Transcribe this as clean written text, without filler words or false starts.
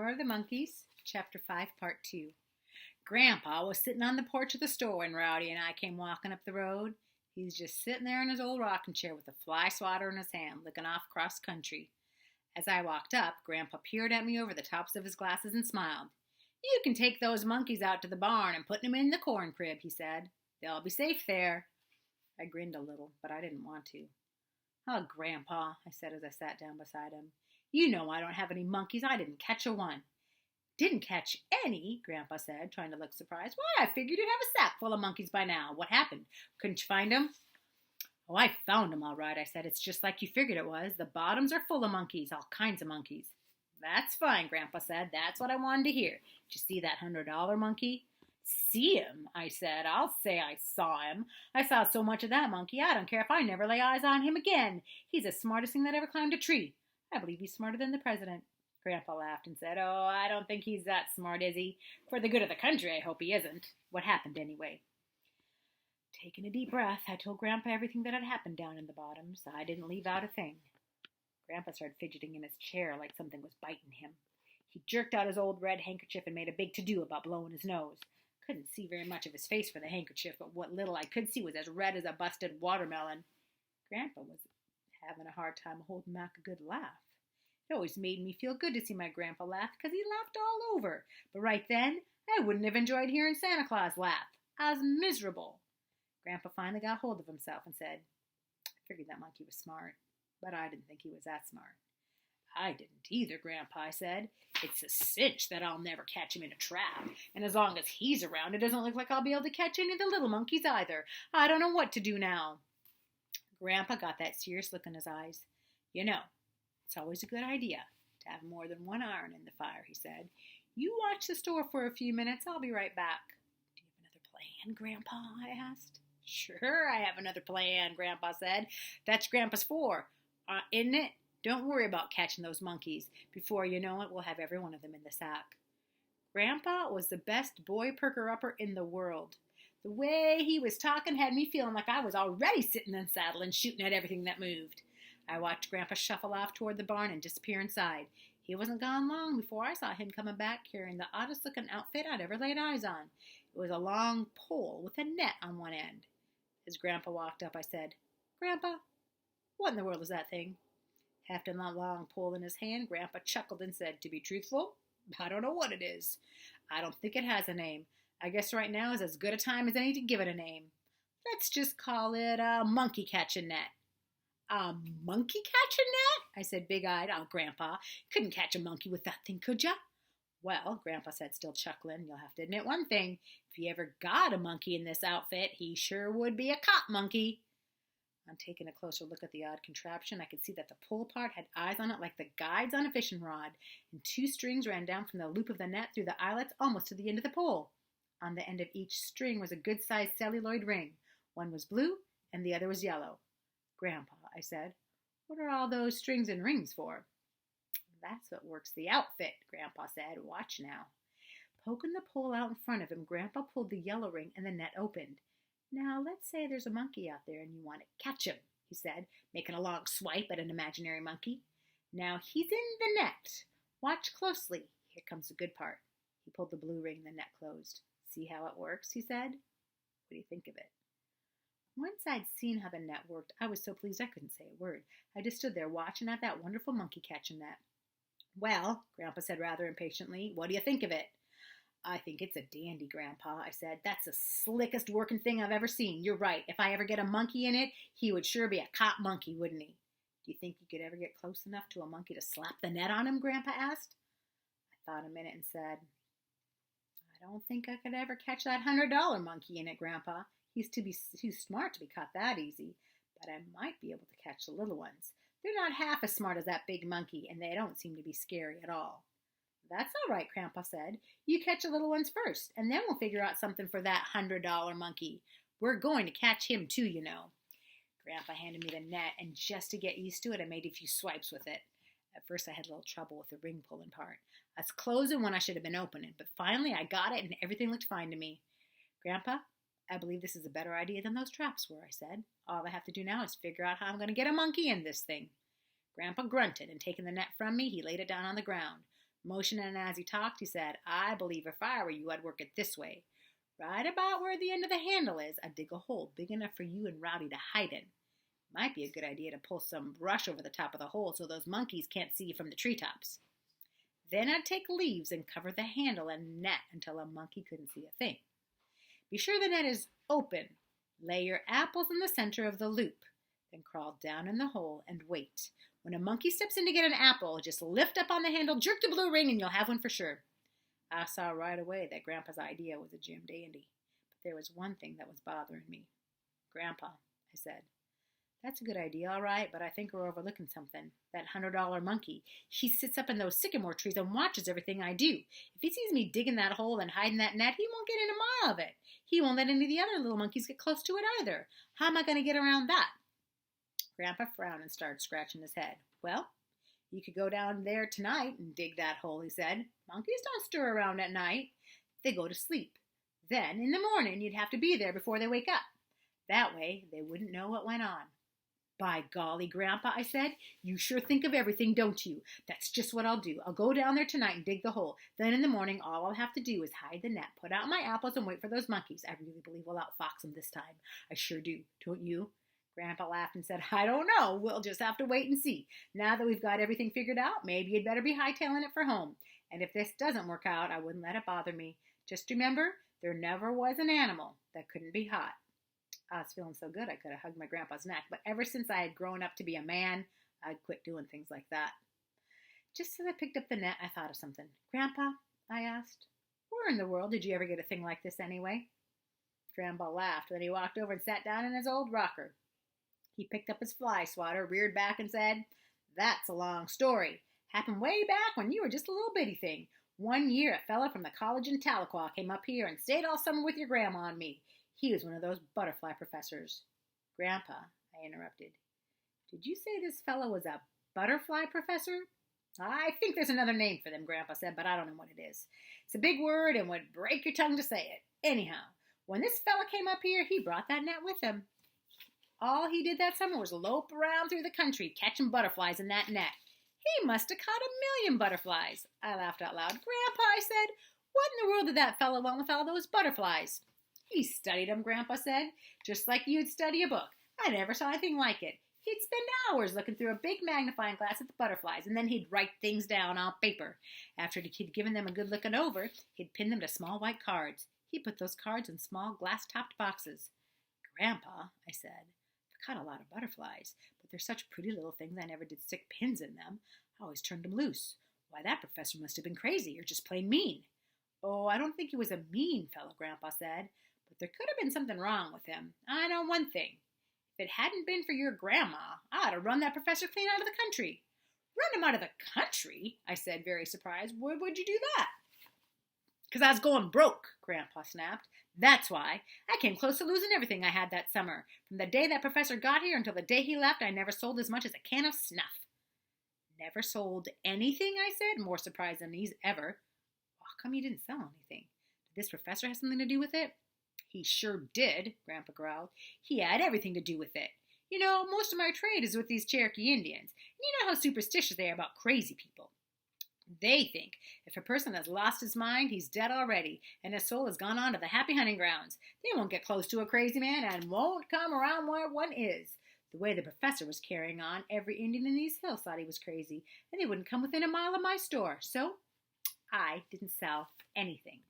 Summer of the Monkeys, Chapter 5, Part 2. Grandpa was sitting on the porch of the store when Rowdy and I came walking up the road. He's just sitting there in his old rocking chair with a fly swatter in his hand, looking off cross country. As I walked up, Grandpa peered at me over the tops of his glasses and smiled. "You can take those monkeys out to the barn and put them in the corn crib," he said. "They'll be safe there." I grinned a little, but I didn't want to. "Oh, Grandpa," I said as I sat down beside him. "You know I don't have any monkeys. I didn't catch a one." "Didn't catch any?" Grandpa said, trying to look surprised. "Why, I figured you'd have a sack full of monkeys by now. What happened? Couldn't you find them?" "Oh, I found them all right," I said. "It's just like you figured it was. The bottoms are full of monkeys, all kinds of monkeys." "That's fine," Grandpa said. "That's what I wanted to hear. Did you see that $100 monkey?" "See him?" I said. "I'll say I saw him. I saw so much of that monkey, I don't care if I never lay eyes on him again. He's the smartest thing that ever climbed a tree. I believe he's smarter than the president." Grandpa laughed and said, "Oh, I don't think he's that smart, is he? For the good of the country, I hope he isn't. What happened anyway?" Taking a deep breath, I told Grandpa everything that had happened down in the bottoms. I didn't leave out a thing. Grandpa started fidgeting in his chair like something was biting him. He jerked out his old red handkerchief and made a big to-do about blowing his nose. Couldn't see very much of his face for the handkerchief, but what little I could see was as red as a busted watermelon. Grandpa was having a hard time holding back a good laugh. It always made me feel good to see my grandpa laugh, because he laughed all over. But right then, I wouldn't have enjoyed hearing Santa Claus laugh. I was miserable. Grandpa finally got hold of himself and said, "I figured that monkey was smart, but I didn't think he was that smart." "I didn't either, Grandpa," I said. "It's a cinch that I'll never catch him in a trap. And as long as he's around, it doesn't look like I'll be able to catch any of the little monkeys either. I don't know what to do now." Grandpa got that serious look in his eyes. "You know, it's always a good idea to have more than one iron in the fire," he said. "You watch the store for a few minutes. I'll be right back." "Do you have another plan, Grandpa?" I asked. "Sure, I have another plan," Grandpa said. "That's Grandpa's for, isn't it? Don't worry about catching those monkeys. Before you know it, we'll have every one of them in the sack." Grandpa was the best boy perker-upper in the world. The way he was talking had me feeling like I was already sitting in the saddle and shooting at everything that moved. I watched Grandpa shuffle off toward the barn and disappear inside. He wasn't gone long before I saw him coming back carrying the oddest-looking outfit I'd ever laid eyes on. It was a long pole with a net on one end. As Grandpa walked up, I said, "Grandpa, what in the world is that thing?" Hefting that long pole in his hand, Grandpa chuckled and said, "To be truthful, I don't know what it is. I don't think it has a name. I guess right now is as good a time as any to give it a name. Let's just call it a monkey catching net." "A monkey catching net?" I said, big-eyed. "Oh, Grandpa, couldn't catch a monkey with that thing, could ya?" "Well," Grandpa said, still chuckling, "you'll have to admit one thing. If you ever got a monkey in this outfit, he sure would be a cop monkey." On taking a closer look at the odd contraption, I could see that the pole part had eyes on it like the guides on a fishing rod, and two strings ran down from the loop of the net through the eyelets almost to the end of the pole. On the end of each string was a good-sized celluloid ring. One was blue, and the other was yellow. "Grandpa," I said, "what are all those strings and rings for?" "That's what works the outfit," Grandpa said. "Watch now." Poking the pole out in front of him, Grandpa pulled the yellow ring and the net opened. "Now, let's say there's a monkey out there and you want to catch him," he said, making a long swipe at an imaginary monkey. "Now, he's in the net. Watch closely. Here comes the good part." He pulled the blue ring and the net closed. "See how it works?" he said. "What do you think of it?" Once I'd seen how the net worked, I was so pleased I couldn't say a word. I just stood there watching at that wonderful monkey catching net. "Well," Grandpa said rather impatiently, "what do you think of it?" "I think it's a dandy, Grandpa," I said. "That's the slickest working thing I've ever seen. You're right. If I ever get a monkey in it, he would sure be a cop monkey, wouldn't he?" "Do you think you could ever get close enough to a monkey to slap the net on him?" Grandpa asked. I thought a minute and said, "I don't think I could ever catch that $100 monkey in it, Grandpa. He's too smart to be caught that easy. But I might be able to catch the little ones. They're not half as smart as that big monkey, and they don't seem to be scary at all." "That's all right," Grandpa said. "You catch the little ones first, and then we'll figure out something for that $100 monkey. We're going to catch him too, you know." Grandpa handed me the net, and just to get used to it, I made a few swipes with it. At first, I had a little trouble with the ring pulling part. I was closing when I should have been opening, but finally I got it, and everything looked fine to me. "Grandpa, I believe this is a better idea than those traps were," I said. "All I have to do now is figure out how I'm going to get a monkey in this thing." Grandpa grunted, and taking the net from me, he laid it down on the ground. Motioning as he talked, he said, I believe if I were you, I'd work it this way. Right about where the end of the handle is, I'd dig a hole big enough for you and Rowdy to hide in. Might be a good idea to pull some brush over the top of the hole so those monkeys can't see you from the treetops. Then I'd take leaves and cover the handle and net until a monkey couldn't see a thing. Be sure the net is open. Lay your apples in the center of the loop. Then crawl down in the hole and wait. When a monkey steps in to get an apple, just lift up on the handle, jerk the blue ring, and you'll have one for sure. I saw right away that Grandpa's idea was a Jim dandy, but there was one thing that was bothering me. Grandpa, I said, that's a good idea, all right, but I think we're overlooking something. That $100 monkey, he sits up in those sycamore trees and watches everything I do. If he sees me digging that hole and hiding that net, he won't get in a mile of it. He won't let any of the other little monkeys get close to it either. How am I going to get around that? Grandpa frowned and started scratching his head. Well, you could go down there tonight and dig that hole, he said. Monkeys don't stir around at night. They go to sleep. Then, in the morning, you'd have to be there before they wake up. That way, they wouldn't know what went on. By golly, Grandpa, I said, you sure think of everything, don't you? That's just what I'll do. I'll go down there tonight and dig the hole. Then in the morning, all I'll have to do is hide the net, put out my apples, and wait for those monkeys. I really believe we'll outfox them this time. I sure do, don't you? Grandpa laughed and said, I don't know. We'll just have to wait and see. Now that we've got everything figured out, maybe you'd better be hightailing it for home. And if this doesn't work out, I wouldn't let it bother me. Just remember, there never was an animal that couldn't be hot. I was feeling so good I could have hugged my grandpa's neck, but ever since I had grown up to be a man, I'd quit doing things like that. Just as I picked up the net, I thought of something. Grandpa, I asked, where in the world did you ever get a thing like this anyway? Grandpa laughed. Then he walked over and sat down in his old rocker. He picked up his fly swatter, reared back, and said, That's a long story. Happened way back when you were just a little bitty thing. One year, a fella from the college in Tahlequah came up here and stayed all summer with your grandma and me. He was one of those butterfly professors. Grandpa, I interrupted, did you say this fellow was a butterfly professor? I think there's another name for them, Grandpa said, but I don't know what it is. It's a big word and would break your tongue to say it. Anyhow, when this fella came up here, he brought that net with him. All he did that summer was lope around through the country, catching butterflies in that net. He must have caught 1,000,000 butterflies. I laughed out loud. Grandpa, I said, what in the world did that fellow want with all those butterflies? He studied them, Grandpa said, just like you'd study a book. I never saw anything like it. He'd spend hours looking through a big magnifying glass at the butterflies, and then he'd write things down on paper. After he'd given them a good looking over, he'd pin them to small white cards. He put those cards in small glass-topped boxes. Grandpa, I said, I've caught a lot of butterflies, but they're such pretty little things I never did stick pins in them. I always turned them loose. Why, that professor must have been crazy, or just plain mean. Oh, I don't think he was a mean fellow, Grandpa said, but there could have been something wrong with him. I know one thing. If it hadn't been for your grandma, I'd have run that professor clean out of the country. Run him out of the country? I said, very surprised. Why would you do that? Because I was going broke, Grandpa snapped. That's why. I came close to losing everything I had that summer. From the day that professor got here until the day he left, I never sold as much as a can of snuff. Never sold anything, I said, more surprised than these ever. How come you didn't sell anything? Did this professor have something to do with it? He sure did, Grandpa growled. He had everything to do with it. You know, most of my trade is with these Cherokee Indians. And you know how superstitious they are about crazy people. They think if a person has lost his mind, he's dead already, and his soul has gone on to the happy hunting grounds. They won't get close to a crazy man and won't come around where one is. The way the professor was carrying on, every Indian in these hills thought he was crazy, and they wouldn't come within a mile of my store. So I didn't sell anything.